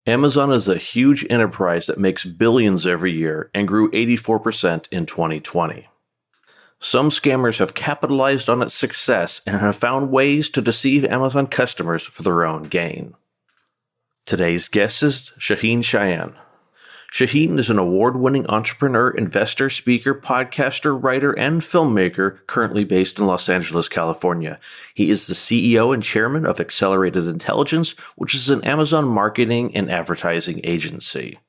Amazon is a huge enterprise that makes billions every year and grew 84% in 2020. Some scammers have capitalized on its success and have found ways to deceive Amazon customers for their own gain. Today's guest is Cheyene. Shaahin is an award-winning entrepreneur, investor, speaker, podcaster, writer, and filmmaker currently based in Los Angeles, California. He is the CEO and chairman of Accelerated Intelligence, which is an Amazon marketing and advertising agency.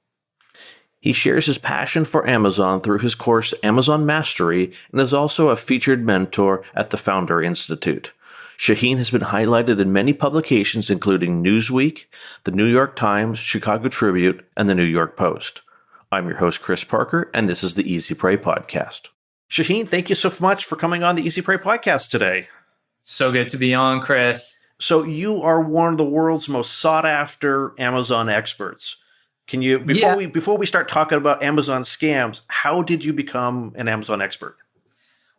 He shares his passion for Amazon through his course Amazon Mastery and is also a featured mentor at the Founder Institute. Shaahin has been highlighted in many publications including Newsweek, the New York Times, Chicago Tribune, and the New York Post. I'm your host, Chris Parker, and this is the Easy Pray Podcast. Shaahin, thank you so much for coming on the Easy Pray Podcast today. So good to be on, Chris. So you are one of the world's most sought-after Amazon experts. Can you, before we start talking about Amazon scams, how did you become an Amazon expert?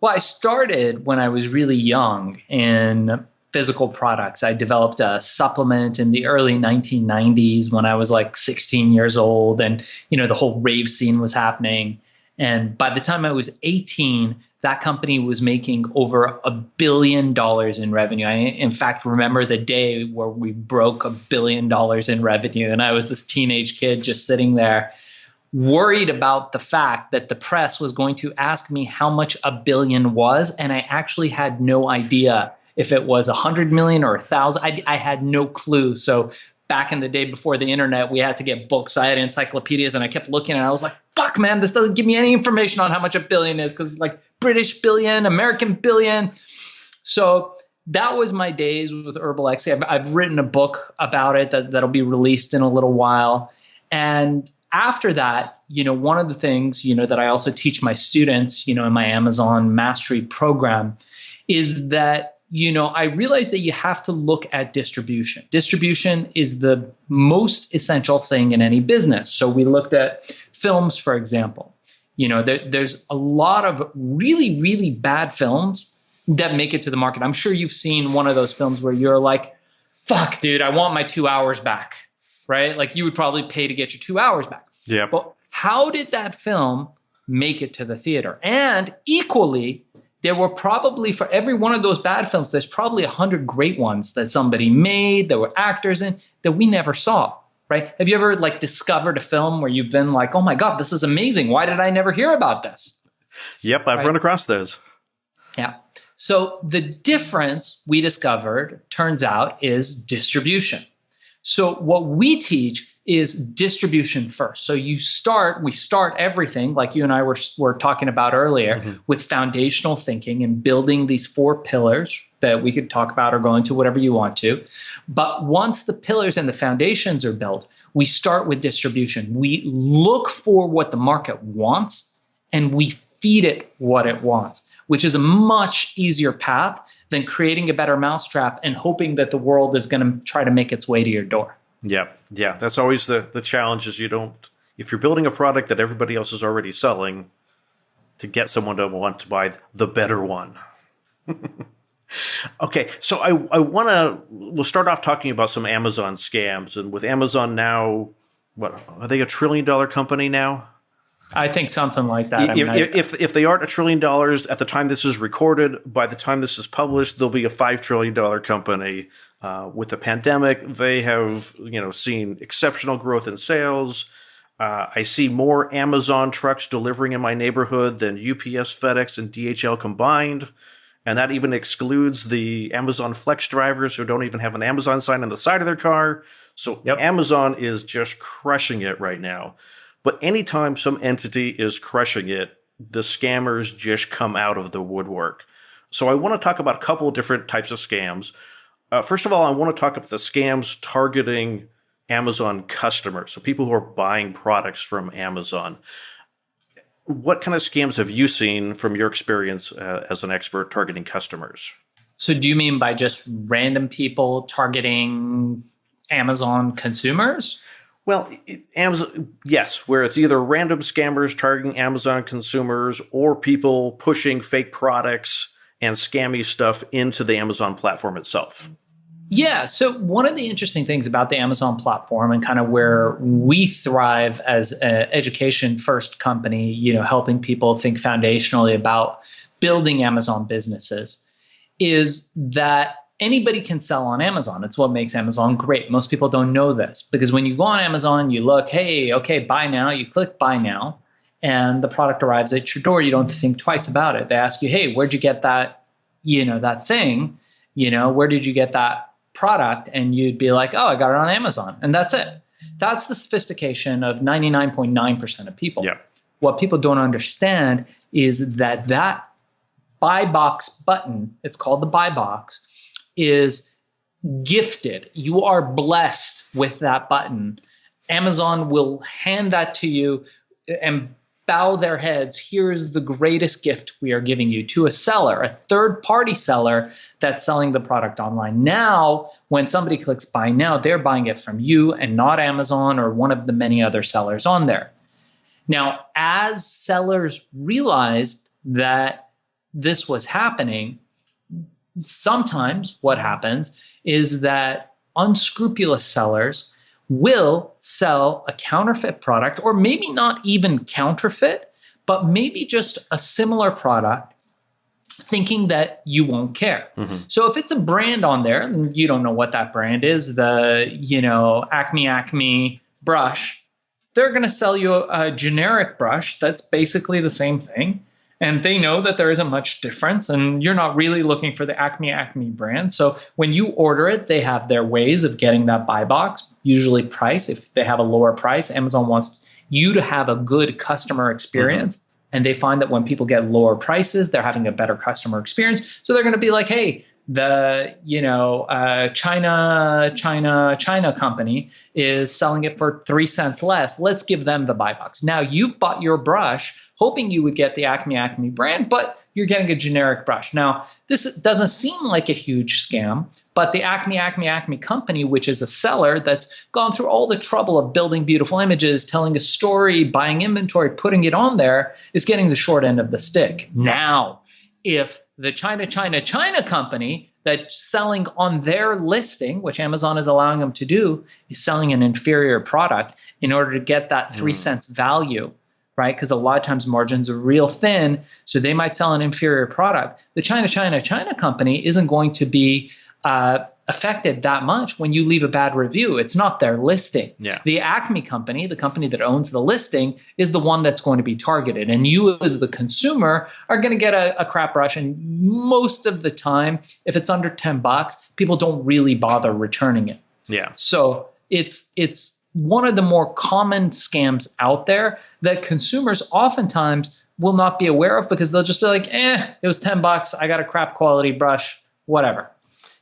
Well, I started when I was really young in physical products. I developed a supplement in the early 1990s when I was like 16 years old, and the whole rave scene was happening. And by the time I was 18, that company was making over $1 billion in revenue. I, in fact, remember the day where we broke $1 billion in revenue, and I was this teenage kid just sitting there worried about the fact that the press was going to ask me how much $1 billion was, and I actually had no idea if it was 100 million or 1,000. I had no clue. So back in the day before the internet, we had to get books. I had encyclopedias, and I kept looking, and I was like, fuck, man, this doesn't give me any information on how much $1 billion is, because it's like British billion, American billion. So that was my days with Herbal X. I've written a book about it that'll be released in a little while. And after that, one of the things, that I also teach my students, in my Amazon Mastery program is that, I realized that you have to look at distribution. Distribution is the most essential thing in any business. So we looked at films, for example. There's a lot of really, really bad films that make it to the market. I'm sure you've seen one of those films where you're like, fuck, dude, I want my 2 hours back. Right? Like you would probably pay to get your 2 hours back. Yeah. But how did that film make it to the theater? And equally, there were probably, for every one of those bad films, there's probably 100 great ones that somebody made, that were actors in, that we never saw. Right? Have you ever discovered a film where you've been like, oh my God, this is amazing. Why did I never hear about this? Yep, I've run across those. Yeah. So the difference we discovered, turns out, is distribution. So what we teach is distribution first. So we start everything, like you and I were talking about earlier, with foundational thinking and building these 4 pillars that we could talk about or go into whatever you want to. But once the pillars and the foundations are built, we start with distribution. We look for what the market wants and we feed it what it wants, which is a much easier path than creating a better mousetrap and hoping that the world is going to try to make its way to your door. Yeah. That's always the challenge is if you're building a product that everybody else is already selling, to get someone to want to buy the better one. Okay, so we'll start off talking about some Amazon scams. And with Amazon now, what, are they $1 trillion company now? I think something like that. If they aren't $1 trillion at the time this is recorded, by the time this is published, they'll be a $5 trillion company. With the pandemic, they have seen exceptional growth in sales. I see more Amazon trucks delivering in my neighborhood than UPS, FedEx, and DHL combined. And that even excludes the Amazon Flex drivers who don't even have an Amazon sign on the side of their car. So Amazon is just crushing it right now. But anytime some entity is crushing it, the scammers just come out of the woodwork. So I want to talk about a couple of different types of scams. First of all, I want to talk about the scams targeting Amazon customers, so people who are buying products from Amazon. What kind of scams have you seen from your experience as an expert targeting customers? So do you mean by just random people targeting Amazon consumers? Well, Amazon, yes, where it's either random scammers targeting Amazon consumers or people pushing fake products and scammy stuff into the Amazon platform itself. Yeah. So one of the interesting things about the Amazon platform and kind of where we thrive as an education first company, helping people think foundationally about building Amazon businesses is that anybody can sell on Amazon. It's what makes Amazon great. Most people don't know this because when you go on Amazon, you look, hey, okay, buy now, you click buy now, and the product arrives at your door. You don't think twice about it. They ask you, hey, where'd you get that, that thing? Where did you get that product? And you'd be like, oh, I got it on Amazon. And that's it. That's the sophistication of 99.9% of people. Yeah. What people don't understand is that buy box button, it's called the buy box, is gifted. You are blessed with that button. Amazon will hand that to you and bow their heads. Here's the greatest gift we are giving you to a seller, a third-party seller that's selling the product online. Now, when somebody clicks buy now, they're buying it from you and not Amazon or one of the many other sellers on there. Now, as sellers realized that this was happening, sometimes what happens is that unscrupulous sellers will sell a counterfeit product, or maybe not even counterfeit, but maybe just a similar product, thinking that you won't care. Mm-hmm. So if it's a brand on there and you don't know what that brand is, the Acme brush, they're going to sell you a generic brush that's basically the same thing. And they know that there isn't much difference, and you're not really looking for the Acme brand. So when you order it, they have their ways of getting that buy box, usually price. If they have a lower price, Amazon wants you to have a good customer experience. Mm-hmm. And they find that when people get lower prices, they're having a better customer experience. So they're going to be like, hey, the China company is selling it for 3 cents less. Let's give them the buy box. Now you've bought your brush hoping you would get the Acme brand, but you're getting a generic brush. Now, this doesn't seem like a huge scam, but the Acme company, which is a seller that's gone through all the trouble of building beautiful images, telling a story, buying inventory, putting it on there, is getting the short end of the stick. Now, if the China company that's selling on their listing, which Amazon is allowing them to do, is selling an inferior product in order to get that 3 cents value, right? Because a lot of times margins are real thin, so they might sell an inferior product. The China company isn't going to be affected that much when you leave a bad review. It's not their listing. Yeah. The Acme company, the company that owns the listing, is the one that's going to be targeted. And you as the consumer are going to get a crap brush. And most of the time, if it's under $10, people don't really bother returning it. Yeah. So it's one of the more common scams out there that consumers oftentimes will not be aware of because they'll just be like, it was $10. I got a crap quality brush, whatever.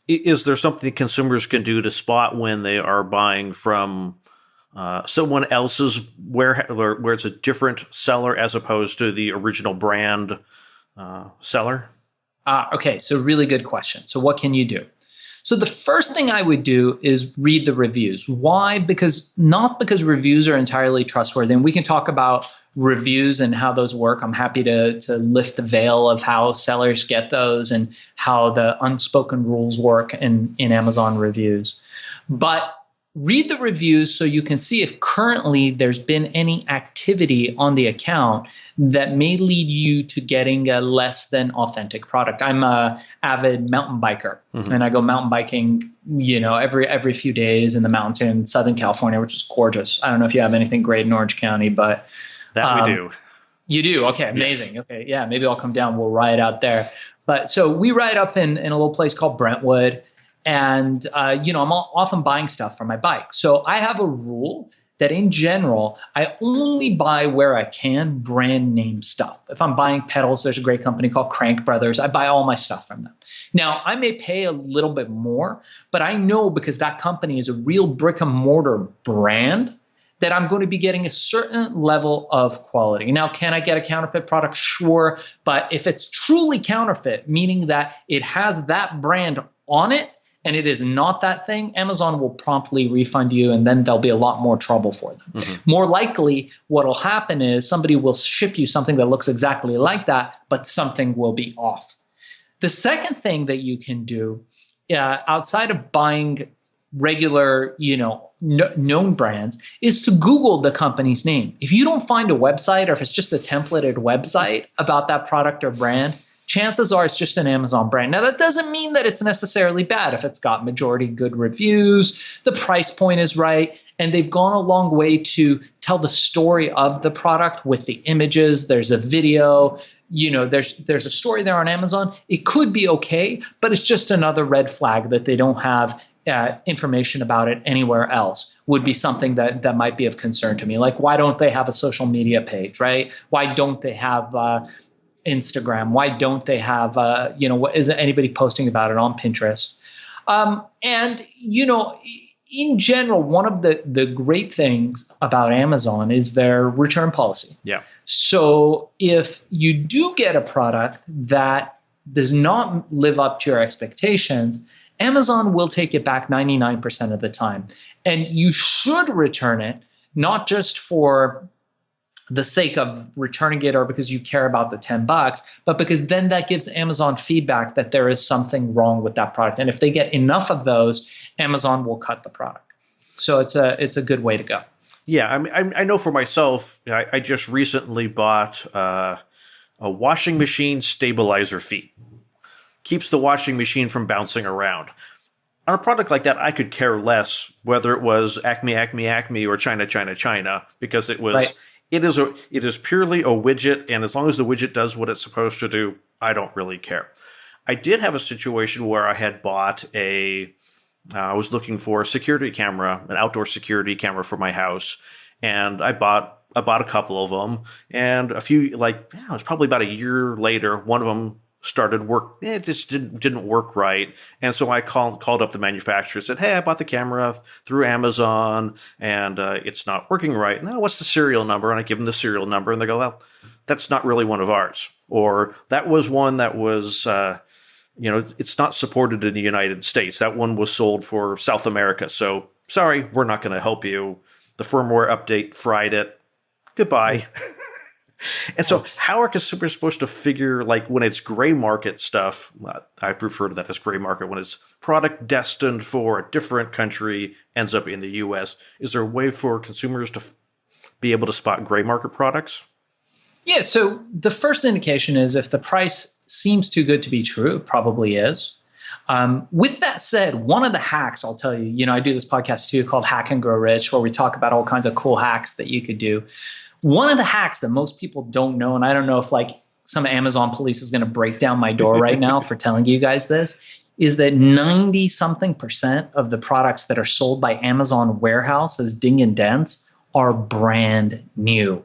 Is there something consumers can do to spot when they are buying from someone else's where it's a different seller as opposed to the original brand seller? Okay, so really good question. So what can you do? So the first thing I would do is read the reviews. Why? Not because reviews are entirely trustworthy, and we can talk about reviews and how those work. I'm happy to lift the veil of how sellers get those and how the unspoken rules work in Amazon reviews. But read the reviews so you can see if currently there's been any activity on the account that may lead you to getting a less than authentic product. I'm a avid mountain biker, mm-hmm. and I go mountain biking, every few days in the mountains in Southern California, which is gorgeous. I don't know if you have anything great in Orange County, but that we do. You do? Okay, amazing. Yes. Okay, yeah, maybe I'll come down. We'll ride out there. But so we ride up in a little place called Brentwood. And, I'm often buying stuff for my bike. So I have a rule that in general, I only buy where I can brand name stuff. If I'm buying pedals, there's a great company called Crank Brothers. I buy all my stuff from them. Now, I may pay a little bit more, but I know because that company is a real brick and mortar brand that I'm going to be getting a certain level of quality. Now, can I get a counterfeit product? Sure. But if it's truly counterfeit, meaning that it has that brand on it, and it is not that thing, Amazon will promptly refund you, and then there'll be a lot more trouble for them. Mm-hmm. More likely, what will happen is somebody will ship you something that looks exactly like that, but something will be off. The second thing that you can do outside of buying regular, known brands, is to Google the company's name. If you don't find a website, or if it's just a templated website about that product or brand, chances are it's just an Amazon brand. Now, that doesn't mean that it's necessarily bad. If it's got majority good reviews, the price point is right, and they've gone a long way to tell the story of the product with the images. There's a video, there's a story there on Amazon. It could be okay, but it's just another red flag that they don't have information about it anywhere else. Would be something that might be of concern to me. Like, why don't they have a social media page, right? Why don't they have Instagram? Why don't they have, is anybody posting about it on Pinterest? In general, one of the great things about Amazon is their return policy. Yeah. So if you do get a product that does not live up to your expectations, Amazon will take it back 99% of the time. And you should return it, not just for the sake of returning it or because you care about the $10, but because then that gives Amazon feedback that there is something wrong with that product. And if they get enough of those, Amazon will cut the product. So it's a good way to go. Yeah, I know for myself, I just recently bought a washing machine stabilizer feet. Keeps the washing machine from bouncing around. On a product like that, I could care less whether it was Acme, or China, because it was. Right. It is purely a widget, and as long as the widget does what it's supposed to do, I don't really care. I did have a situation where I had bought I was looking for a security camera, an outdoor security camera for my house, and I bought a couple of them, and a few, it was probably about a year later, one of them started work. It just didn't work right. And so I called up the manufacturer, said, hey, I bought the camera through Amazon and it's not working right. Now, what's the serial number? And I give them the serial number and they go, well, that's not really one of ours. Or that was one that was, it's not supported in the United States. That one was sold for South America. So sorry, we're not going to help you. The firmware update fried it. Goodbye. And so how are consumers supposed to figure, when it's gray market stuff, I refer to that as gray market, when it's product destined for a different country, ends up in the U.S., is there a way for consumers to be able to spot gray market products? Yeah, so the first indication is if the price seems too good to be true, it probably is. With that said, one of the hacks, I'll tell you, I do this podcast too called Hack and Grow Rich, where we talk about all kinds of cool hacks that you could do. One of the hacks that most people don't know, and I don't know if some Amazon police is going to break down my door right now for telling you guys this, is that 90-something% of the products that are sold by Amazon warehouse as ding and dents are brand new.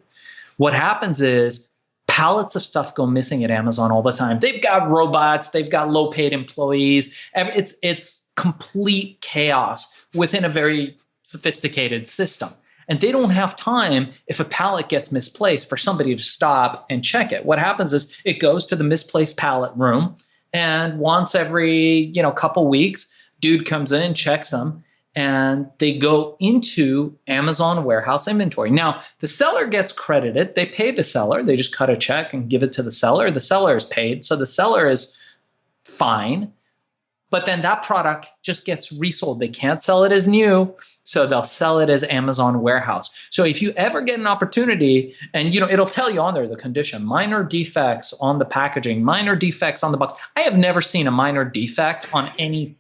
What happens is pallets of stuff go missing at Amazon all the time. They've got robots, they've got low-paid employees. It's complete chaos within a very sophisticated system. And they don't have time, if a pallet gets misplaced, for somebody to stop and check it. What happens is it goes to the misplaced pallet room, and once every couple weeks, dude comes in, checks them, and they go into Amazon warehouse inventory. Now, the seller gets credited. They pay the seller. They just cut a check and give it to the seller. The seller is paid, so the seller is fine. But then that product just gets resold. They can't sell it as new, so they'll sell it as Amazon warehouse. So if you ever get an opportunity, and it'll tell you on there the condition, minor defects on the packaging, minor defects on the box. I have never seen a minor defect on any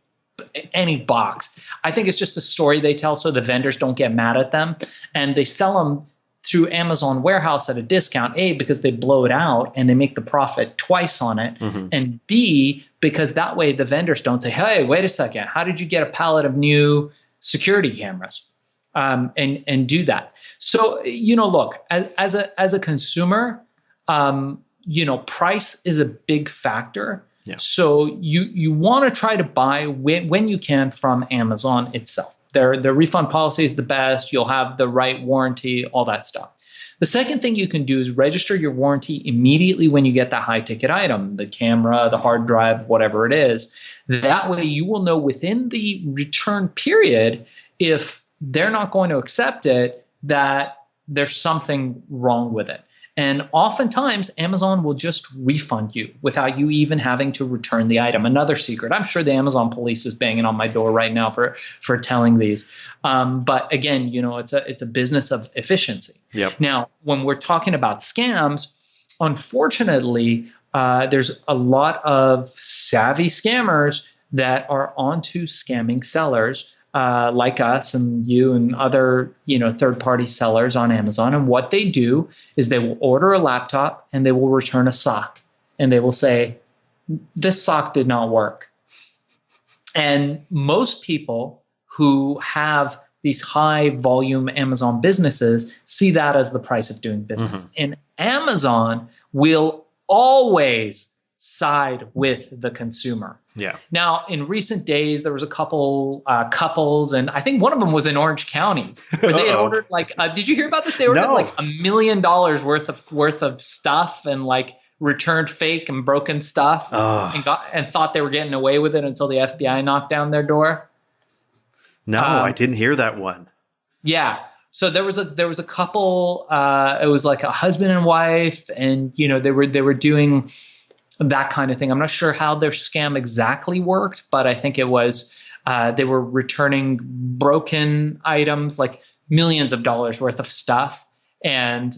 box. I think it's just a story they tell so the vendors don't get mad at them, and they sell them through Amazon warehouse at a discount, A, because they blow it out and they make the profit twice on it, and B, because that way the vendors don't say, hey, wait a second, how did you get a pallet of new security cameras? And do that. So, look, as a consumer, price is a big factor. Yeah. So you want to try to buy when you can from Amazon itself. Their refund policy is the best. You'll have the right warranty, all that stuff. The second thing you can do is register your warranty immediately when you get that high ticket item, the camera, the hard drive, whatever it is. That way you will know within the return period, if they're not going to accept it, that there's something wrong with it. And oftentimes, Amazon will just refund you without you even having to return the item. Another secret. I'm sure the Amazon police is banging on my door right now for telling these. But again, it's a business of efficiency. Yep. Now, when we're talking about scams, unfortunately, there's a lot of savvy scammers that are onto scamming sellers like us and you and other, third-party sellers on Amazon. And what they do is they will order a laptop and they will return a sock. And they will say, this sock did not work. And most people who have these high volume Amazon businesses see that as the price of doing business. And Amazon will always side with the consumer. Yeah. Now, in recent days, there was a couple couples, and I think one of them was in Orange County, where they had ordered did you hear about this? They ordered like $1 million worth of stuff and like returned fake and broken stuff and thought they were getting away with it until the FBI knocked down their door. No, I didn't hear that one. Yeah. So there was a couple. It was like a husband and wife, and they were doing that kind of thing. I'm not sure how their scam exactly worked, but I think it was they were returning broken items, like millions of dollars worth of stuff, and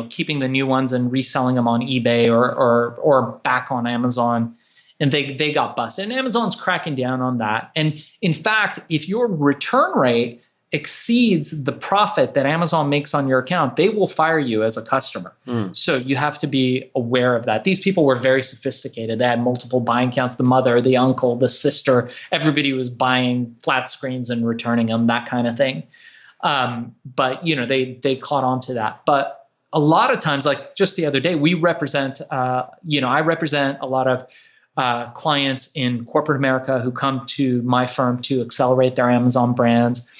keeping the new ones and reselling them on eBay or back on Amazon. And they got busted. And Amazon's cracking down on that. And in fact, if your return rate exceeds the profit that Amazon makes on your account, they will fire you as a customer. So you have to be aware of that. These people were very sophisticated. They had multiple buying accounts. The mother, the uncle, the sister, everybody was buying flat screens and returning them, that kind of thing. But they caught on to that. But a lot of times, like just the other day, I represent a lot of clients in corporate America who come to my firm to accelerate their Amazon brands,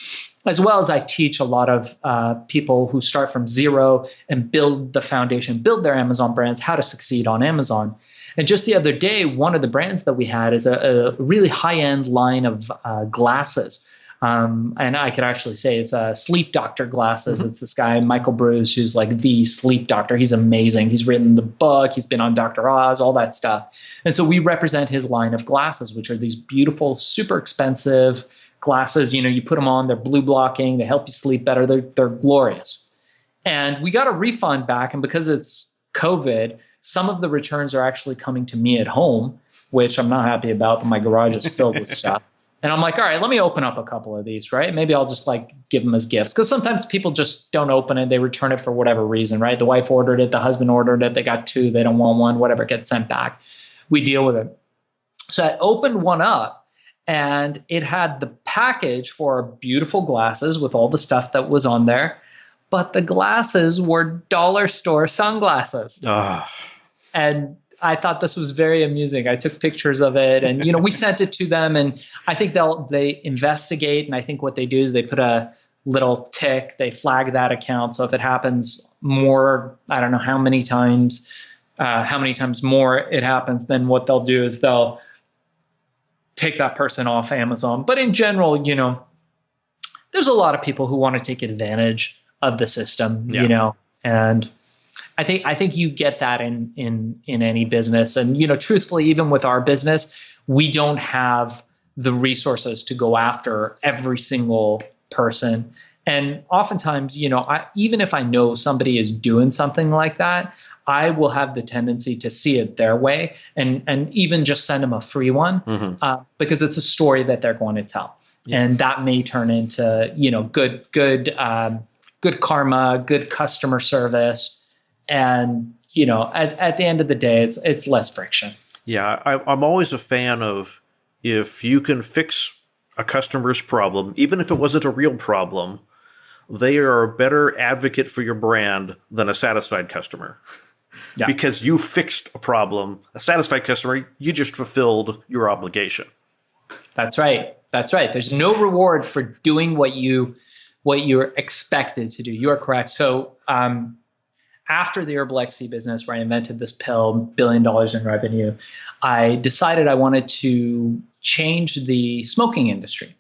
as well as I teach a lot of people who start from zero and build the foundation, build their Amazon brands, how to succeed on Amazon. And just the other day, one of the brands that we had is a really high-end line of glasses. And I could actually say it's a sleep doctor glasses. It's this guy, Michael Bruce, who's like the sleep doctor. He's amazing. He's written the book. He's been on Dr. Oz, all that stuff. And so we represent his line of glasses, which are these beautiful, super expensive glasses. You put them on, they're blue blocking, they help you sleep better. They're glorious. And we got a refund back. And because it's COVID, some of the returns are actually coming to me at home, which I'm not happy about, but my garage is filled with stuff. And I'm like, all right, let me open up a couple of these, right? Maybe I'll just like give them as gifts, because sometimes people just don't open it. They return it for whatever reason, right? The wife ordered it, the husband ordered it, they got two, they don't want one, whatever, gets sent back. We deal with it. So I opened one up and it had the package for beautiful glasses with all the stuff that was on there, but the glasses were dollar store sunglasses. And I thought this was very amusing. I took pictures of it and, we sent it to them, and I think they investigate. And I think what they do is they put a little tick, they flag that account. So if it happens more, I don't know how many times more it happens, then what they'll do is they'll take that person off Amazon. But in general, there's a lot of people who want to take advantage of the system, and I think you get that in any business. And, truthfully, even with our business, we don't have the resources to go after every single person. And oftentimes, even if I know somebody is doing something like that, I will have the tendency to see it their way and even just send them a free one because it's a story that they're going to tell. Yeah. And that may turn into, good karma, good customer service. And, at the end of the day, it's less friction. Yeah, I'm always a fan of, if you can fix a customer's problem, even if it wasn't a real problem, they are a better advocate for your brand than a satisfied customer. Yeah. Because you fixed a problem. A satisfied customer, you just fulfilled your obligation. That's right. There's no reward for doing what you're expected to do. You are correct. So after the Herbal XC business, where I invented this pill, $1 billion in revenue, I decided I wanted to change the smoking industry.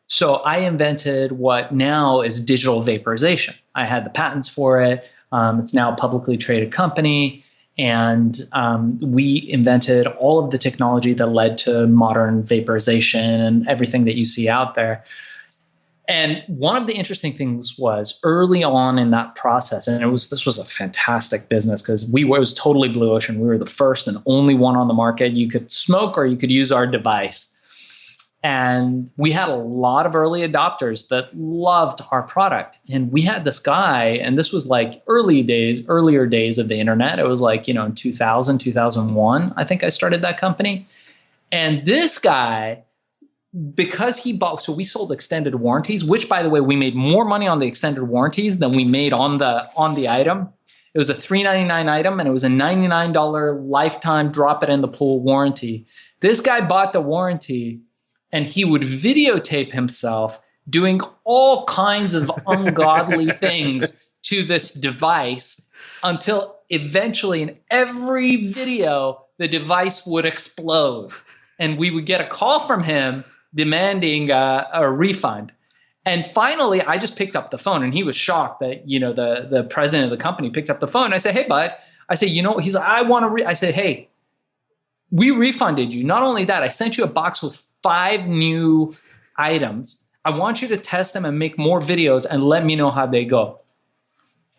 So I invented what now is digital vaporization. I had the patents for it. It's now a publicly traded company. And we invented all of the technology that led to modern vaporization and everything that you see out there. And one of the interesting things was early on in that process, and this was a fantastic business because it was totally blue ocean. We were the first and only one on the market. You could smoke or you could use our device. And we had a lot of early adopters that loved our product. And we had this guy, and this was like earlier days of the internet. It was like, in 2000, 2001, I think I started that company. And this guy, because he bought, so we sold extended warranties, which by the way, we made more money on the extended warranties than we made on the item. It was a $399 item and it was a $99 lifetime drop it in the pool warranty. This guy bought the warranty and he would videotape himself doing all kinds of ungodly things to this device until eventually in every video, the device would explode. And we would get a call from him demanding a refund. And finally, I just picked up the phone and he was shocked that, the president of the company picked up the phone. I said, hey, bud, he's like, I want to, I said, hey, we refunded you. Not only that, I sent you a box with 5 new items. I want you to test them and make more videos and let me know how they go.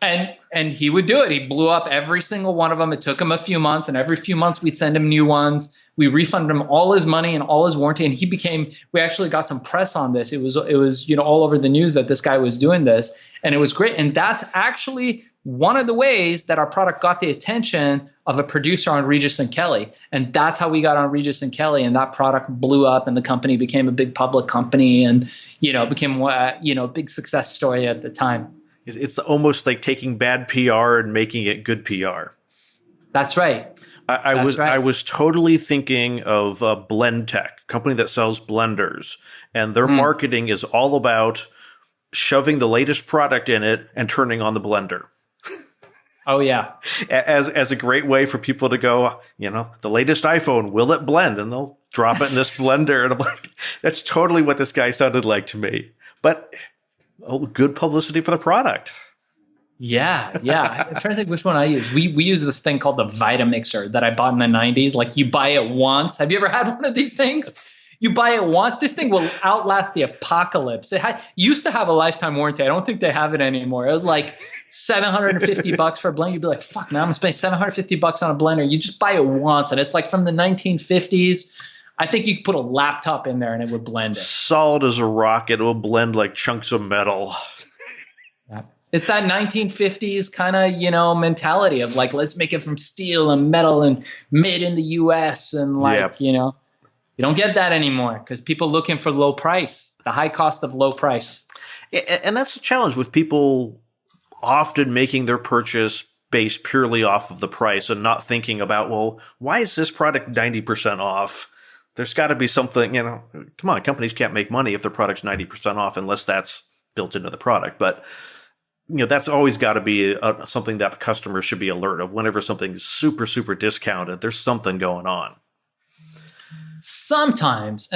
And he would do it. He blew up every single one of them. It took him a few months, and every few months we'd send him new ones. We refunded him all his money and all his warranty, and we actually got some press on this. It was all over the news that this guy was doing this, and it was great. And that's actually one of the ways that our product got the attention of a producer on Regis and Kelly. And that's how we got on Regis and Kelly, and that product blew up and the company became a big public company and, became a big success story at the time. It's almost like taking bad PR and making it good PR. That's right. I was totally thinking of Blend Tech, a company that sells blenders, and their marketing is all about shoving the latest product in it and turning on the blender. Oh yeah, as a great way for people to go, the latest iPhone, will it blend? And they'll drop it in this blender, and I'm like, that's totally what this guy sounded like to me. But good publicity for the product. Yeah. I'm trying to think which one I use. We use this thing called the Vitamixer that I bought in the 90s. Like you buy it once. Have you ever had one of these things? You buy it once. This thing will outlast the apocalypse. It used to have a lifetime warranty. I don't think they have it anymore. It was like $750 for a blender. You'd be like, fuck, man, I'm going to spend $750 on a blender. You just buy it once. And it's like from the 1950s. I think you could put a laptop in there and it would blend it. Solid as a rock. It will blend like chunks of metal. Yeah. It's that 1950s kind of, mentality of like, let's make it from steel and metal and made in the US. And like, you don't get that anymore because people looking for low price, the high cost of low price. And that's the challenge with people often making their purchase based purely off of the price and not thinking about, well, why is this product 90% off? There's got to be something, come on, companies can't make money if their product's 90% off unless that's built into the product. But, that's always got to be something that customers should be alert of. Whenever something's super, super discounted, there's something going on. Sometimes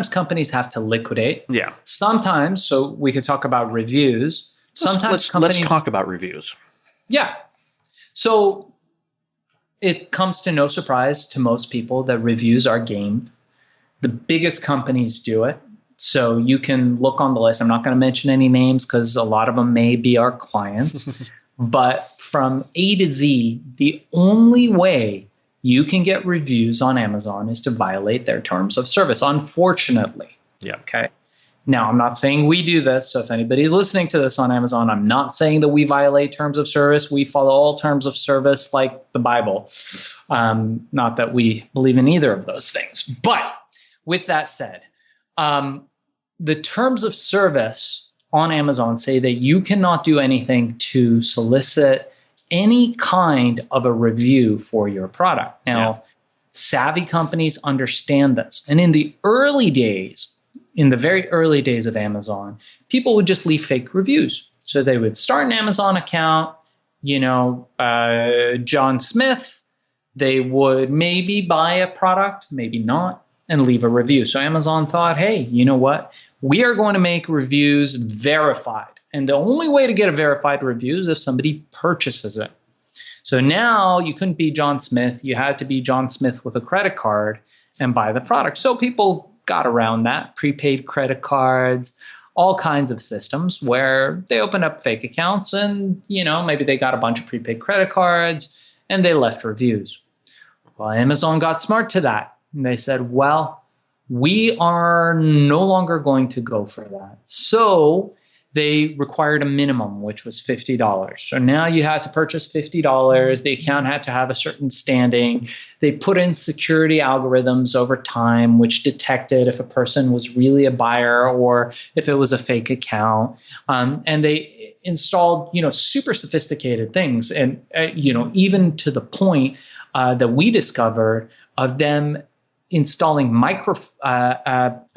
companies have to liquidate. Yeah. Sometimes, so we could talk about reviews. Sometimes let's talk about reviews. Yeah. So it comes to no surprise to most people that reviews are gamed. The biggest companies do it. So you can look on the list. I'm not going to mention any names because a lot of them may be our clients. But from A to Z, the only way you can get reviews on Amazon is to violate their terms of service, unfortunately. Yeah. Okay. Now, I'm not saying we do this. So if anybody's listening to this on Amazon, I'm not saying that we violate terms of service. We follow all terms of service like the Bible. Not that we believe in either of those things. But with that said, the terms of service on Amazon say that you cannot do anything to solicit any kind of a review for your product. Now, savvy companies understand this. And in the very early days of Amazon, people would just leave fake reviews. So they would start an Amazon account, John Smith, they would maybe buy a product, maybe not, and leave a review. So Amazon thought, hey, you know what? We are going to make reviews verified. And the only way to get a verified review is if somebody purchases it. So now you couldn't be John Smith. You had to be John Smith with a credit card and buy the product. So people got around that, prepaid credit cards, all kinds of systems where they opened up fake accounts and, maybe they got a bunch of prepaid credit cards and they left reviews. Well, Amazon got smart to that. And they said, well, we are no longer going to go for that. So they required a minimum, which was $50. So now you had to purchase $50. The account had to have a certain standing. They put in security algorithms over time, which detected if a person was really a buyer or if it was a fake account. And they installed, super sophisticated things. And, even to the point that we discovered of them installing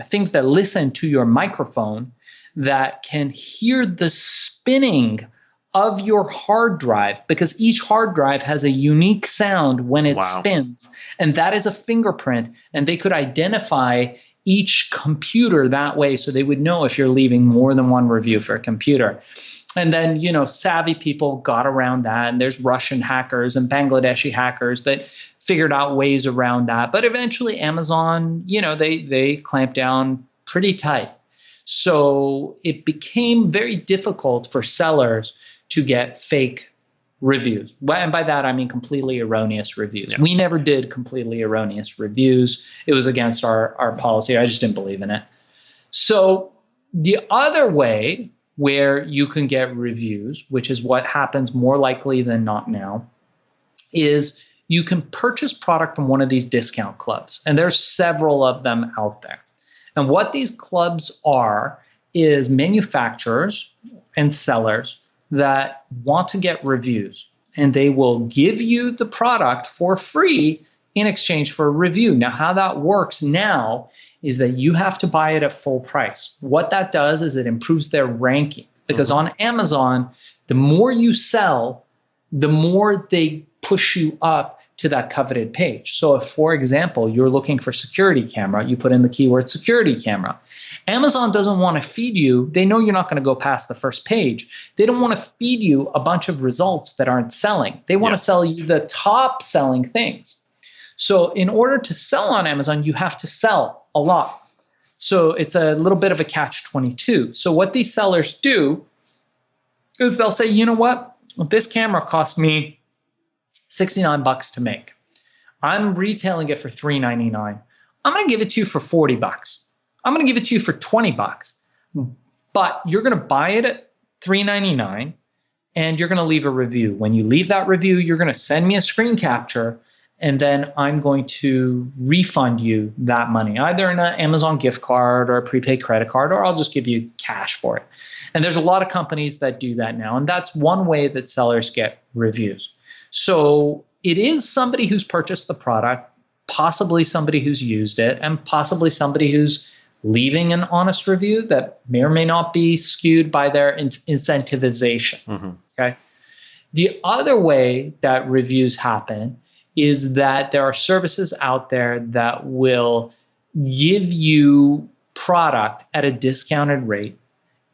things that listen to your microphone that can hear the spinning of your hard drive, because each hard drive has a unique sound when it spins, and that is a fingerprint, and they could identify each computer that way, so they would know if you're leaving more than one review for a computer. And then, savvy people got around that, and there's Russian hackers and Bangladeshi hackers that figured out ways around that. But eventually Amazon, they clamped down pretty tight. So it became very difficult for sellers to get fake reviews. And by that, I mean completely erroneous reviews. Yeah. We never did completely erroneous reviews. It was against our policy. I just didn't believe in it. So the other way where you can get reviews, which is what happens more likely than not now, is you can purchase product from one of these discount clubs. And there's several of them out there. And what these clubs are is manufacturers and sellers that want to get reviews, and they will give you the product for free in exchange for a review. Now, how that works now is that you have to buy it at full price. What that does is it improves their ranking, because on Amazon, the more you sell, the more they push you up to that coveted page. So if, for example, you're looking for security camera, you put in the keyword security camera. Amazon doesn't want to feed you. They know you're not going to go past the first page. They don't want to feed you a bunch of results that aren't selling. They want to sell you the top selling things. So in order to sell on Amazon, you have to sell a lot. So it's a little bit of a catch-22. So what these sellers do is they'll say, you know what? This camera cost me $69 to make. I'm retailing it for $3.99. I'm going to give it to you for $40. I'm going to give it to you for $20. But you're going to buy it at $3.99 and you're going to leave a review. When you leave that review, you're going to send me a screen capture, and then I'm going to refund you that money, either in an Amazon gift card or a prepaid credit card, or I'll just give you cash for it. And there's a lot of companies that do that now, and that's one way that sellers get reviews. So it is somebody who's purchased the product, possibly somebody who's used it, and possibly somebody who's leaving an honest review that may or may not be skewed by their incentivization. Okay. The other way that reviews happen is that there are services out there that will give you product at a discounted rate.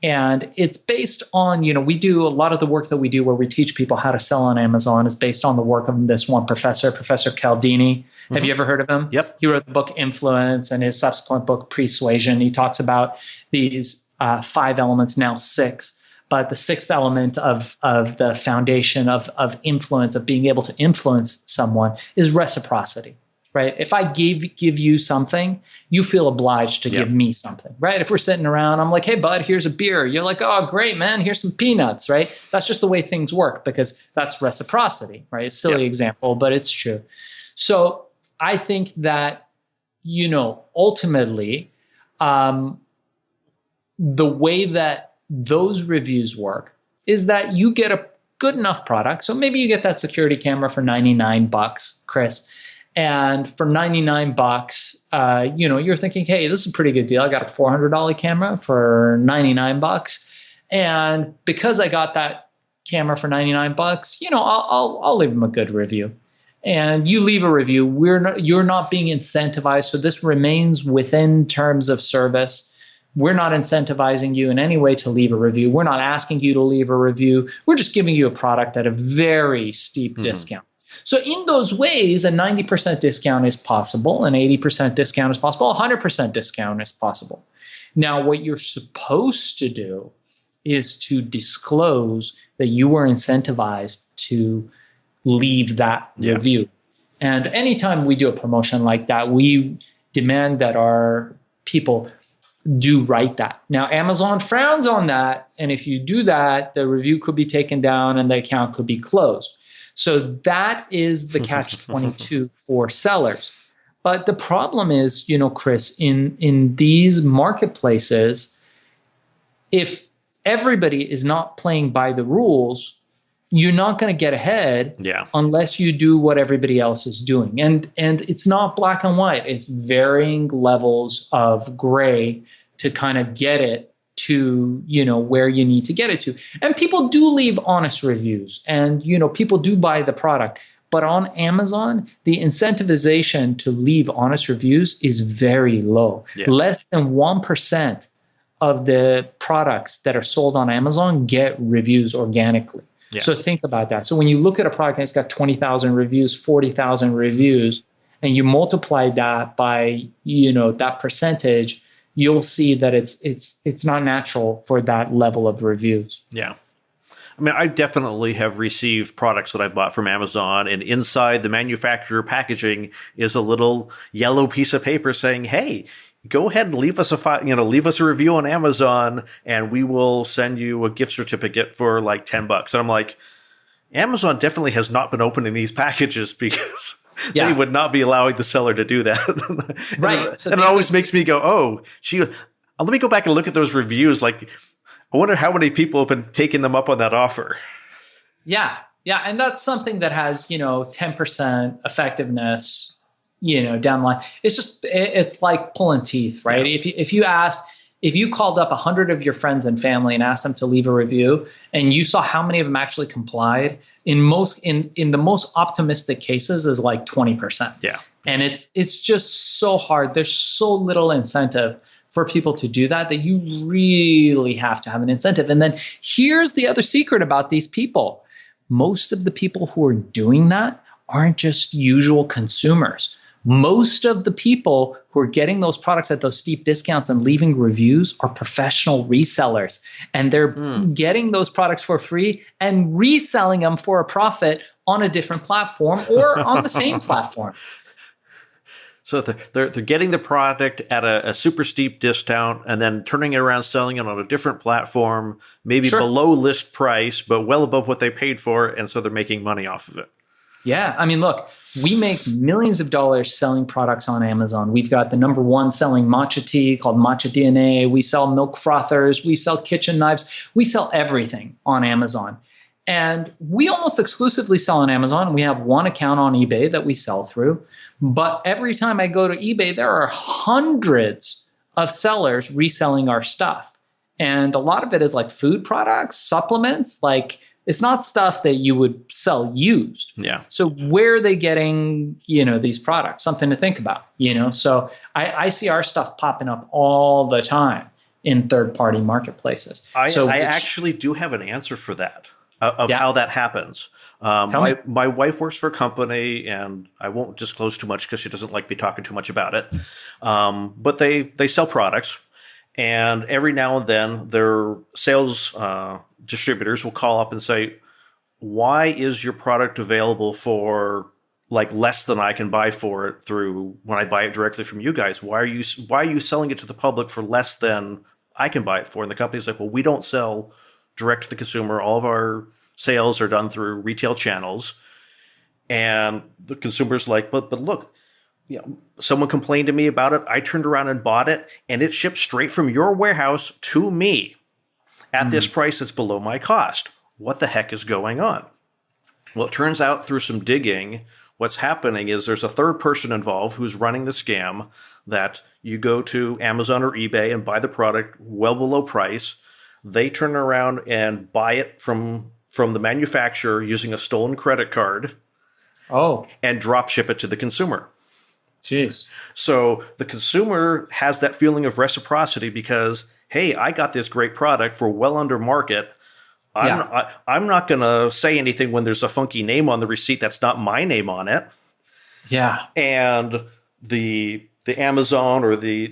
And it's based on, we do a lot of the work that we do where we teach people how to sell on Amazon is based on the work of this one professor, Professor Cialdini. Have you ever heard of him? Yep. He wrote the book Influence, and his subsequent book Persuasion. He talks about these 5 elements, now 6. But the 6th element of the foundation of influence, of being able to influence someone, is reciprocity. Right? If I give you something, you feel obliged to give me something, right? If we're sitting around, I'm like, hey, bud, here's a beer. You're like, oh, great, man, here's some peanuts, right? That's just the way things work, because that's reciprocity, right? It's a silly example, but it's true. So I think that, ultimately, the way that those reviews work is that you get a good enough product. So maybe you get that security camera for $99, Chris. And for $99, you're thinking, hey, this is a pretty good deal. I got a $400 camera for $99. And because I got that camera for $99, I'll leave them a good review. And you leave a review, you're not being incentivized. So this remains within terms of service. We're not incentivizing you in any way to leave a review. We're not asking you to leave a review. We're just giving you a product at a very steep discount. So in those ways, a 90% discount is possible, an 80% discount is possible, a 100% discount is possible. Now, what you're supposed to do is to disclose that you were incentivized to leave that review. And anytime we do a promotion like that, we demand that our people do write that. Now, Amazon frowns on that. And if you do that, the review could be taken down and the account could be closed. So that is the catch-22 for sellers. But the problem is, Chris, in these marketplaces, if everybody is not playing by the rules, you're not going to get ahead unless you do what everybody else is doing. And it's not black and white. It's varying levels of gray to kind of get it to, where you need to get it to. And people do leave honest reviews and, people do buy the product. But on Amazon, the incentivization to leave honest reviews is very low. Less than 1% of the products that are sold on Amazon get reviews organically. So think about that. So when you look at a product that's got 20,000 reviews, 40,000 reviews, and you multiply that by, that percentage, you'll see that it's not natural for that level of reviews. Yeah. I mean, I definitely have received products that I've bought from Amazon, and inside the manufacturer packaging is a little yellow piece of paper saying, "Hey, go ahead and leave us a review on Amazon, and we will send you a gift certificate for like $10." And I'm like, Amazon definitely has not been opening these packages because they would not be allowing the seller to do that. Right. And it always makes me go, "Oh, let me go back and look at those reviews. Like, I wonder how many people have been taking them up on that offer." Yeah. And that's something that has, 10% effectiveness, down the line. It's like pulling teeth, right? If you called up 100 of your friends and family and asked them to leave a review, and you saw how many of them actually complied, in the most optimistic cases is like 20%. Yeah. And it's just so hard. There's so little incentive for people to do that you really have to have an incentive. And then here's the other secret about these people. Most of the people who are doing that aren't just usual consumers. Most of the people who are getting those products at those steep discounts and leaving reviews are professional resellers. And they're getting those products for free and reselling them for a profit on a different platform or on the same platform. So they're getting the product at a super steep discount and then turning it around, selling it on a different platform, maybe below list price, but well above what they paid for. And so they're making money off of it. Yeah. I mean, look, we make millions of dollars selling products on Amazon. We've got the number one selling matcha tea called Matcha DNA. We sell milk frothers. We sell kitchen knives. We sell everything on Amazon. And we almost exclusively sell on Amazon. We have one account on eBay that we sell through. But every time I go to eBay, there are hundreds of sellers reselling our stuff. And a lot of it is like food products, supplements. Like, it's not stuff that you would sell used. Yeah. So where are they getting, these products? Something to think about, So I see our stuff popping up all the time in third-party marketplaces. I actually do have an answer for that. Of how that happens. My wife works for a company, and I won't disclose too much because she doesn't like me talking too much about it. But they sell products, and every now and then their sales distributors will call up and say, "Why is your product available for like less than I can buy for it through when I buy it directly from you guys? Why are you selling it to the public for less than I can buy it for?" And the company's like, "Well, we don't sell direct to the consumer. All of our sales are done through retail channels." And the consumer's like, but look, someone complained to me about it. I turned around and bought it, and it shipped straight from your warehouse to me at this price that's below my cost. What the heck is going on? Well, it turns out through some digging, what's happening is there's a third person involved who's running the scam, that you go to Amazon or eBay and buy the product well below price. They turn around and buy it from the manufacturer using a stolen credit card. Oh. And drop ship it to the consumer. Jeez. So the consumer has that feeling of reciprocity because, hey, I got this great product for well under market. Yeah. I'm not going to say anything when there's a funky name on the receipt that's not my name on it. Yeah. And the Amazon or the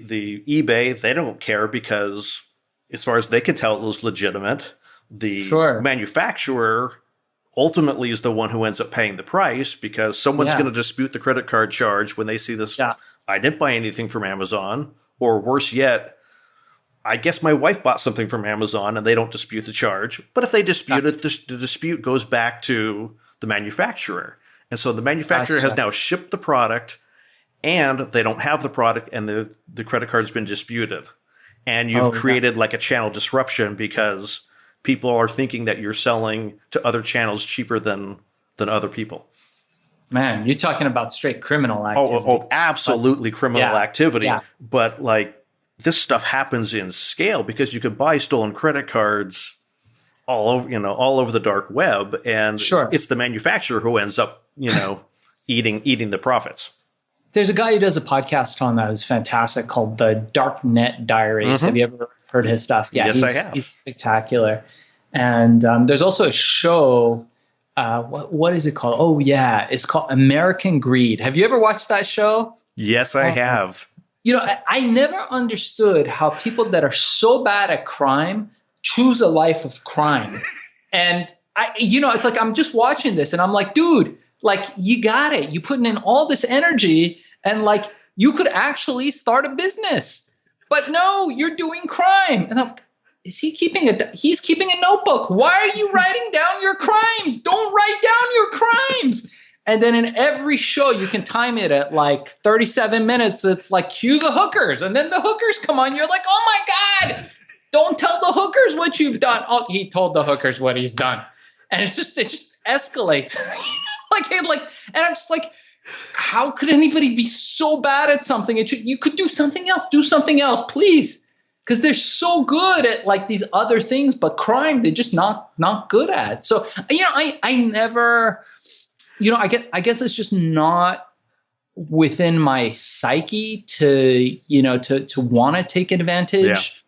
eBay, they don't care because as far as they can tell, it was legitimate. The Sure. manufacturer ultimately is the one who ends up paying the price because someone's Yeah. going to dispute the credit card charge when they see this. Yeah. I didn't buy anything from Amazon, or worse yet, I guess my wife bought something from Amazon and they don't dispute the charge. But if they dispute it, the dispute goes back to the manufacturer. And so the manufacturer has now shipped the product and they don't have the product and the credit card's been disputed. And you've created like a channel disruption because people are thinking that you're selling to other channels cheaper than other people. Man, you're talking about straight criminal activity. Absolutely criminal activity. Yeah. But like this stuff happens in scale because you could buy stolen credit cards all over the dark web, and it's the manufacturer who ends up, eating the profits. There's a guy who does a podcast on that who's fantastic called the Dark Net Diaries. Mm-hmm. Have you ever heard his stuff? Yeah, yes, I have. He's spectacular. And there's also a show. What is it called? Oh, yeah. It's called American Greed. Have you ever watched that show? Yes, I have. I never understood how people that are so bad at crime choose a life of crime. And it's like, I'm just watching this and I'm like, dude, like you got it. You putting in all this energy and like you could actually start a business, but no, you're doing crime. And I'm like, he's keeping a notebook. Why are you writing down your crimes? Don't write down your crimes. And then in every show, you can time it at like 37 minutes. It's like, cue the hookers. And then the hookers come on. You're like, oh my God, don't tell the hookers what you've done. Oh, he told the hookers what he's done. And it just escalates. and I'm just like, how could anybody be so bad at something? You could do something else. Do something else, please. Because they're so good at like these other things, but crime, they're just not good at. So, I never... I guess it's just not within my psyche to want to take advantage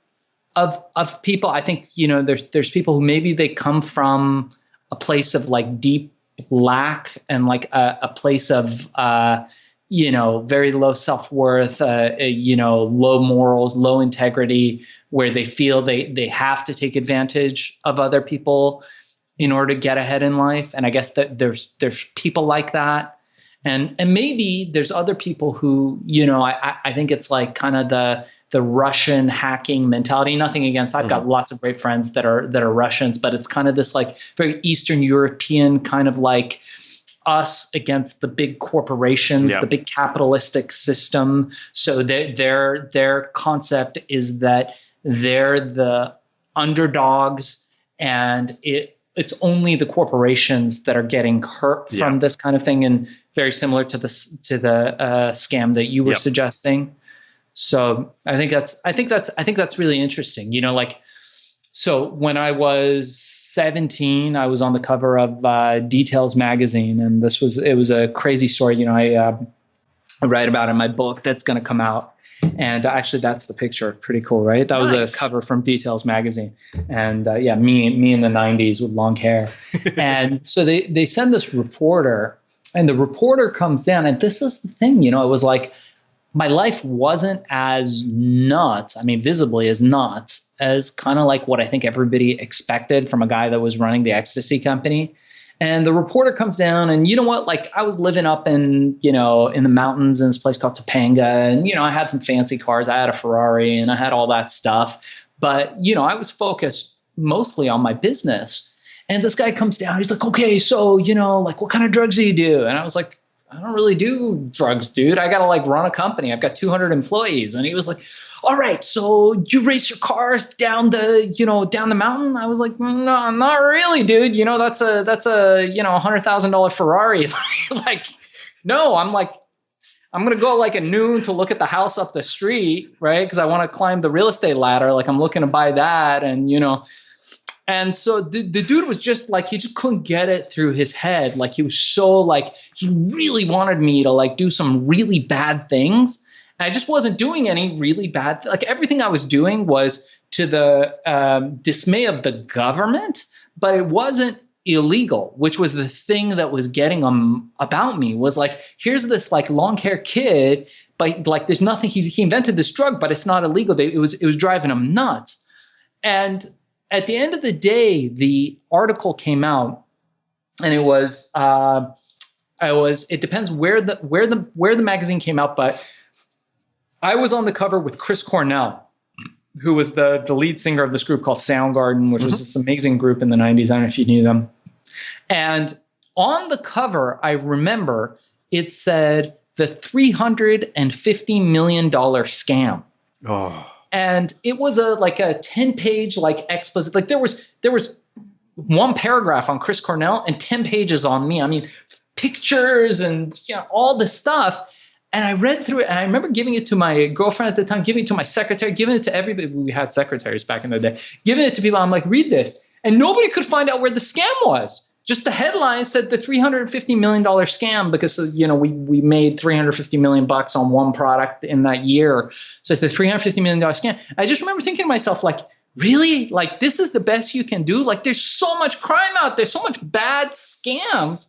of people. I think, there's people who maybe they come from a place of like deep lack and like a place of, very low self-worth, low morals, low integrity, where they feel they have to take advantage of other people in order to get ahead in life. And I guess that there's people like that. And maybe there's other people who, I think it's like kind of the Russian hacking mentality. Nothing against, I've got lots of great friends that are Russians, but it's kind of this like very Eastern European kind of like us against the big corporations, the big capitalistic system. So their concept is that they're the underdogs and it's only the corporations that are getting hurt from this kind of thing, and very similar to the scam that you were suggesting. So I think that's really interesting. So when I was 17, I was on the cover of Details magazine, and it was a crazy story. I write about it in my book that's going to come out. And actually, that's the picture. Pretty cool, right? That was a cover from Details magazine. And me in the 90s with long hair. And so they send this reporter, and the reporter comes down. And this is the thing, it was like my life wasn't as nuts, visibly as nuts, as kind of like what I think everybody expected from a guy that was running the ecstasy company. And the reporter comes down, and you know what? Like I was living up in the mountains in this place called Topanga, and I had some fancy cars. I had a Ferrari, and I had all that stuff. But I was focused mostly on my business. And this guy comes down. He's like, "Okay, so like what kind of drugs do you do?" And I was like, "I don't really do drugs, dude. I gotta like run a company. I've got 200 employees." And he was like, "All right, so you race your cars down the mountain?" I was like, "No, not really, dude. That's a $100,000 Ferrari." Like, no, I'm going to go like at noon to look at the house up the street, right? Because I want to climb the real estate ladder. Like I'm looking to buy that. And, And so the dude was just like, he just couldn't get it through his head. Like he was so like, he really wanted me to like do some really bad things. And I just wasn't doing any really bad. Like everything I was doing was to the dismay of the government, but it wasn't illegal, which was the thing that was getting about me was like, here's this like long hair kid, but like there's nothing, he invented this drug, but it's not illegal. It was driving him nuts. And at the end of the day, the article came out, and it was it depends where the magazine came out, but I was on the cover with Chris Cornell, who was the lead singer of this group called Soundgarden, which was this amazing group in the 90s. I don't know if you knew them. And on the cover, I remember it said the $350 million scam. Oh. And it was a 10-page like explicit, like there was one paragraph on Chris Cornell and 10 pages on me. I mean, pictures and all this stuff. And I read through it, and I remember giving it to my girlfriend at the time, giving it to my secretary, giving it to everybody. We had secretaries back in the day, giving it to people. I'm like, read this. And nobody could find out where the scam was. Just the headline said the $350 million scam because, we made $350 million on one product in that year. So it's the $350 million scam. I just remember thinking to myself, like, really? Like, this is the best you can do? Like, there's so much crime out there, so much bad scams.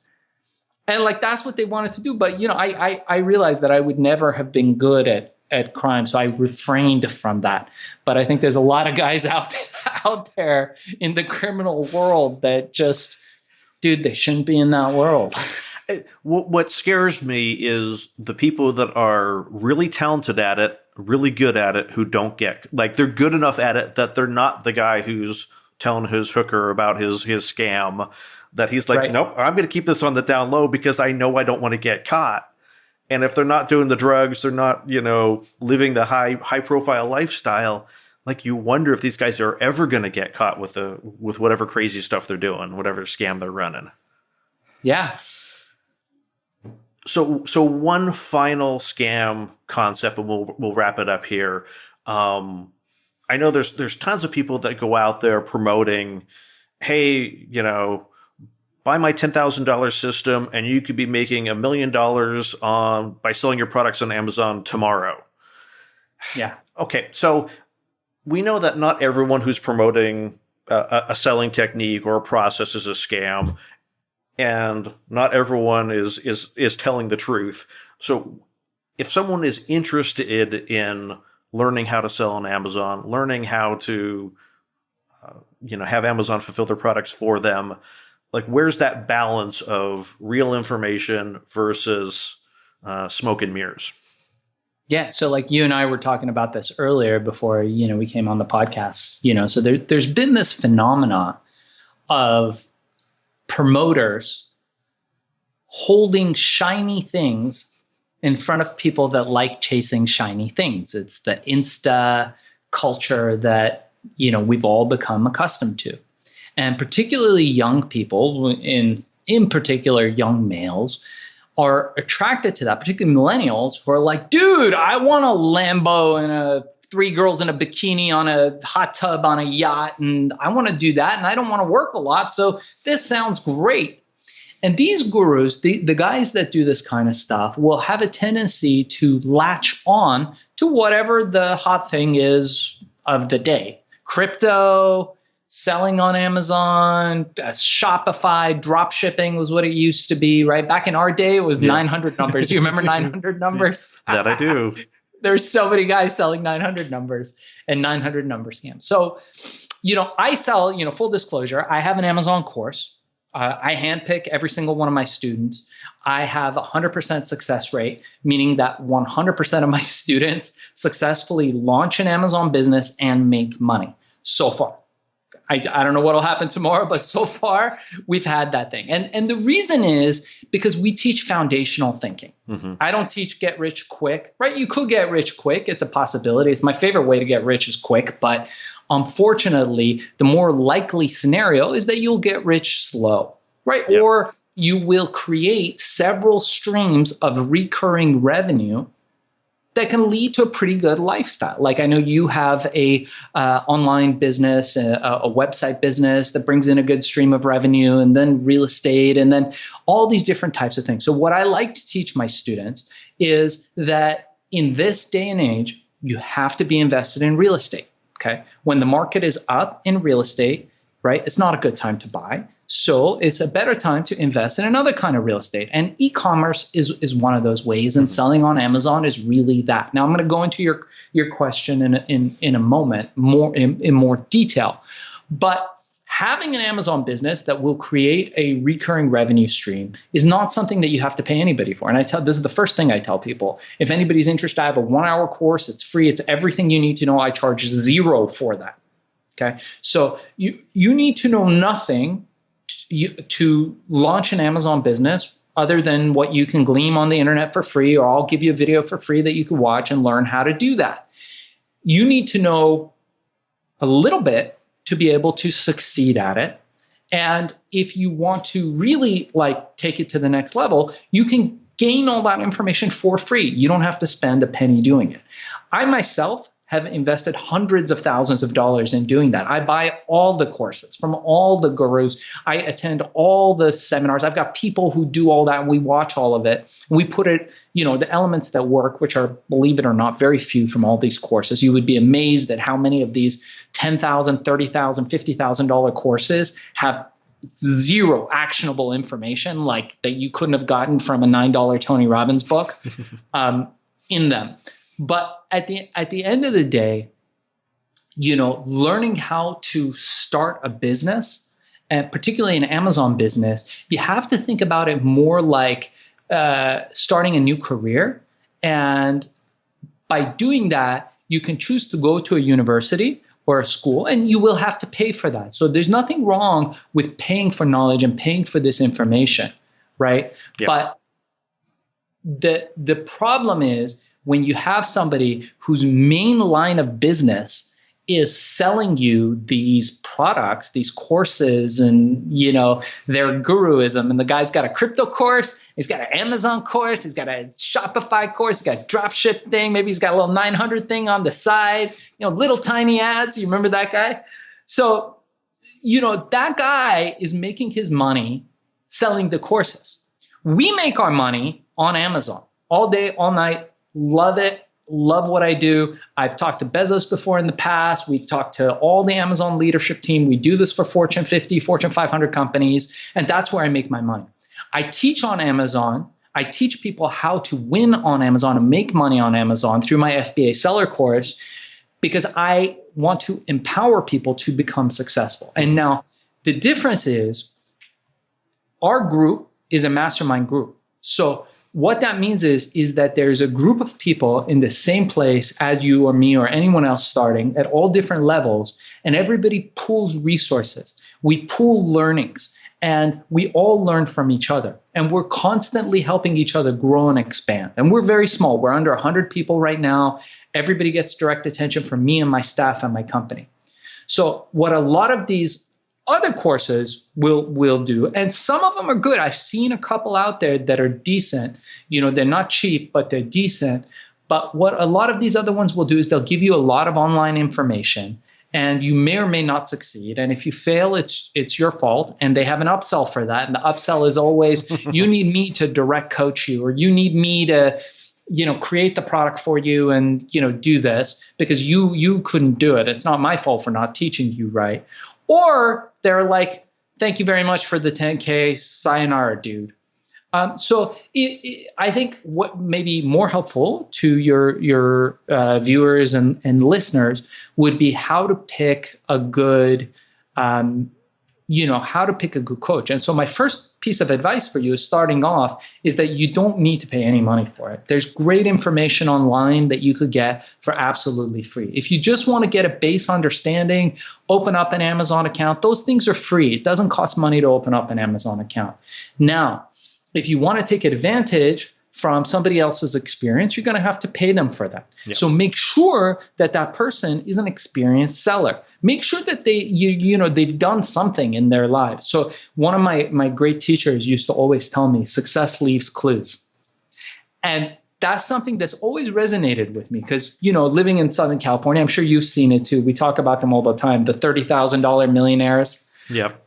And like, that's what they wanted to do. But, I realized that I would never have been good at crime. So I refrained from that. But I think there's a lot of guys out there in the criminal world that just, dude, they shouldn't be in that world. What scares me is the people that are really talented at it, really good at it, who don't get, like, they're good enough at it that they're not the guy who's telling his hooker about his scam, that he's like, nope, I'm going to keep this on the down low because I know I don't want to get caught. And if they're not doing the drugs, they're not, living the high profile lifestyle. Like, you wonder if these guys are ever going to get caught with whatever crazy stuff they're doing, whatever scam they're running. Yeah. So one final scam concept, and we'll wrap it up here. I know there's tons of people that go out there promoting, hey, buy my $10,000 system, and you could be making $1 million by selling your products on Amazon tomorrow. Yeah. Okay, so we know that not everyone who's promoting a selling technique or a process is a scam, and not everyone is telling the truth. So if someone is interested in learning how to sell on Amazon, learning how to have Amazon fulfill their products for them, like, where's that balance of real information versus smoke and mirrors? Yeah. So like you and I were talking about this earlier before, we came on the podcast, so there's been this phenomena of promoters holding shiny things in front of people that like chasing shiny things. It's the Insta culture that, we've all become accustomed to. And particularly young people, in particular young males, are attracted to that, particularly millennials who are like, dude, I want a Lambo and 3 girls in a bikini on a hot tub on a yacht, and I want to do that, and I don't want to work a lot, so this sounds great. And these gurus, the guys that do this kind of stuff, will have a tendency to latch on to whatever the hot thing is of the day. Crypto, selling on Amazon, Shopify, drop shipping was what it used to be, right? Back in our day, it was 900 numbers. You remember 900 numbers? That I do. There's so many guys selling 900 numbers and 900 number scams. So, I sell, full disclosure, I have an Amazon course. I handpick every single one of my students. I have a 100% success rate, meaning that 100% of my students successfully launch an Amazon business and make money so far. I don't know what will happen tomorrow, but so far we've had that thing. And the reason is because we teach foundational thinking. Mm-hmm. I don't teach get rich quick, right? You could get rich quick. It's a possibility. It's my favorite way to get rich is quick. But unfortunately, the more likely scenario is that you'll get rich slow, right? Yep. Or you will create several streams of recurring revenue that can lead to a pretty good lifestyle. Like I know you have a online business, a website business that brings in a good stream of revenue, and then real estate, and then all these different types of things. So what I like to teach my students is that in this day and age, you have to be invested in real estate. Okay. When the market is up in real estate, right, it's not a good time to buy. So it's a better time to invest in another kind of real estate. And e-commerce is one of those ways, and selling on Amazon is really that. Now I'm going to go into your question in a moment more in more detail. But having an Amazon business that will create a recurring revenue stream is not something that you have to pay anybody for. And this is the first thing I tell people. If anybody's interested, I have a 1-hour course. It's free. It's everything you need to know. I charge $0 for that. Okay. So you need to know nothing to launch an Amazon business other than what you can glean on the internet for free, or I'll give you a video for free that you can watch and learn how to do that. You need to know a little bit to be able to succeed at it. And if you want to really take it to the next level, you can gain all that information for free. You don't have to spend a penny doing it. I myself have invested hundreds of thousands of dollars in doing that. I buy all the courses from all the gurus. I attend all the seminars. I've got people who do all that. We watch all of it. We put it, the elements that work, which are, believe it or not, very few from all these courses. You would be amazed at how many of these $10,000, $30,000, $50,000 courses have zero actionable information that you couldn't have gotten from a $9 Tony Robbins book in them. But at the end of the day, learning how to start a business, and particularly an Amazon business, you have to think about it more like starting a new career. And by doing that, you can choose to go to a university or a school, and you will have to pay for that. So there's nothing wrong with paying for knowledge and paying for this information, right? Yeah. But the problem is, when you have somebody whose main line of business is selling you these products, these courses, and their guruism, and the guy's got a crypto course, he's got an Amazon course, he's got a Shopify course, he's got a dropship thing, maybe he's got a little 900 thing on the side, little tiny ads. You remember that guy? So, that guy is making his money selling the courses. We make our money on Amazon all day, all night. Love it. Love what I do. I've talked to Bezos before in the past. We've talked to all the Amazon leadership team. We do this for Fortune 50, Fortune 500 companies, and that's where I make my money. I teach on Amazon. I teach people how to win on Amazon and make money on Amazon through my FBA seller course, because I want to empower people to become successful. And now the difference is our group is a mastermind group. So what that means is that there's a group of people in the same place as you or me or anyone else starting at all different levels, and everybody pools resources. We pool learnings, and we all learn from each other, and we're constantly helping each other grow and expand. And we're very small. We're under 100 people right now. Everybody gets direct attention from me and my staff and my company. So what a lot of these other courses will do, and some of them are good. I've seen a couple out there that are decent. They're not cheap, but they're decent. But what a lot of these other ones will do is they'll give you a lot of online information, and you may or may not succeed. And if you fail, it's your fault. And they have an upsell for that. And the upsell is always, you need me to direct coach you, or you need me to create the product for you and do this because you couldn't do it. It's not my fault for not teaching you right. Or they're like, thank you very much for the 10K, sayonara, dude. So I think what may be more helpful to your viewers and listeners would be how to pick a good, coach. And so my first piece of advice for you is starting off is that you don't need to pay any money for it. There's great information online that you could get for absolutely free. If you just want to get a base understanding, open up an Amazon account. Those things are free. It doesn't cost money to open up an Amazon account. Now, if you want to take advantage from somebody else's experience, you're going to have to pay them for that. Yep. So make sure that that person is an experienced seller. Make sure that they've done something in their lives. So one of my great teachers used to always tell me, success leaves clues. And that's something that's always resonated with me because, living in Southern California, I'm sure you've seen it too. We talk about them all the time, the $30,000 millionaires,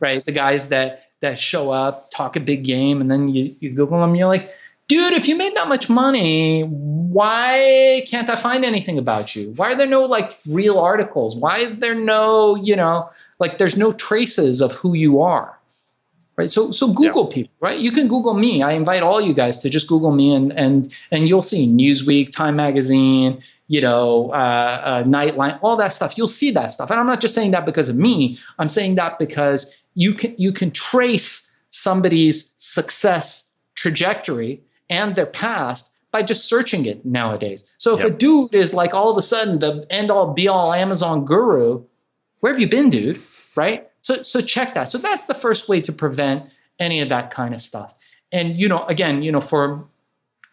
right? The guys that show up, talk a big game, and then you Google them, you're like, dude, if you made that much money, why can't I find anything about you? Why are there no like real articles? Why is there no, there's no traces of who you are? Right. So Google people, right? You can Google me. I invite all you guys to just Google me and you'll see Newsweek, Time Magazine, Nightline, all that stuff. You'll see that stuff. And I'm not just saying that because of me. I'm saying that because you can trace somebody's success trajectory and their past by just searching it nowadays. So if a dude is like all of a sudden the end all be all Amazon guru, where have you been, dude? Right? So check that. So that's the first way to prevent any of that kind of stuff. And, again, for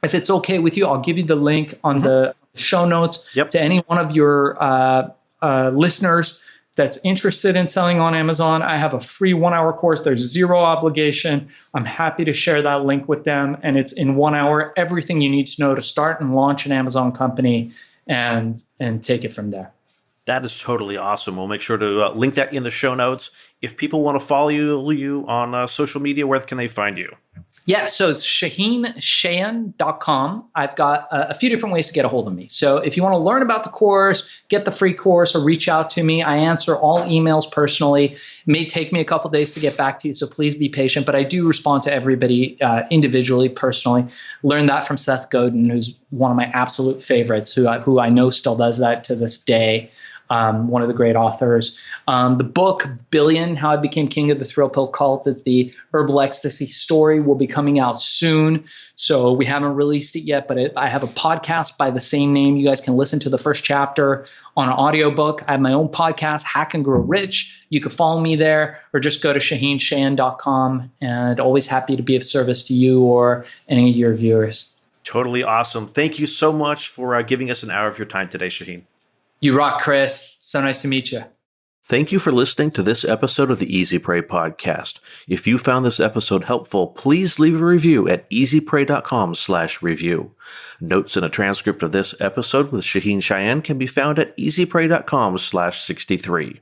if it's okay with you, I'll give you the link on the show notes to any one of your listeners that's interested in selling on Amazon. I have a free 1-hour course. There's zero obligation. I'm happy to share that link with them. And it's in 1 hour, everything you need to know to start and launch an Amazon company and take it from there. That is totally awesome. We'll make sure to link that in the show notes. If people want to follow you on social media, where can they find you? Yeah, so it's Shaahin.com. I've got a few different ways to get a hold of me. So if you want to learn about the course, get the free course, or reach out to me, I answer all emails personally. It may take me a couple days to get back to you, so please be patient. But I do respond to everybody individually, personally. Learned that from Seth Godin, who's one of my absolute favorites, who I know still does that to this day. One of the great authors. The book, Billion, How I Became King of the Thrill Pill Cult, is the herbal ecstasy story, will be coming out soon. So we haven't released it yet, but I have a podcast by the same name. You guys can listen to the first chapter on an audiobook. I have my own podcast, Hack and Grow Rich. You can follow me there or just go to Shaahin.com, and always happy to be of service to you or any of your viewers. Totally awesome. Thank you so much for giving us an hour of your time today, Shaahin. You rock, Chris. So nice to meet you. Thank you for listening to this episode of the Easy Pray podcast. If you found this episode helpful, please leave a review at easypray.com/review. Notes and a transcript of this episode with Shaahin Cheyene can be found at easypray.com/63.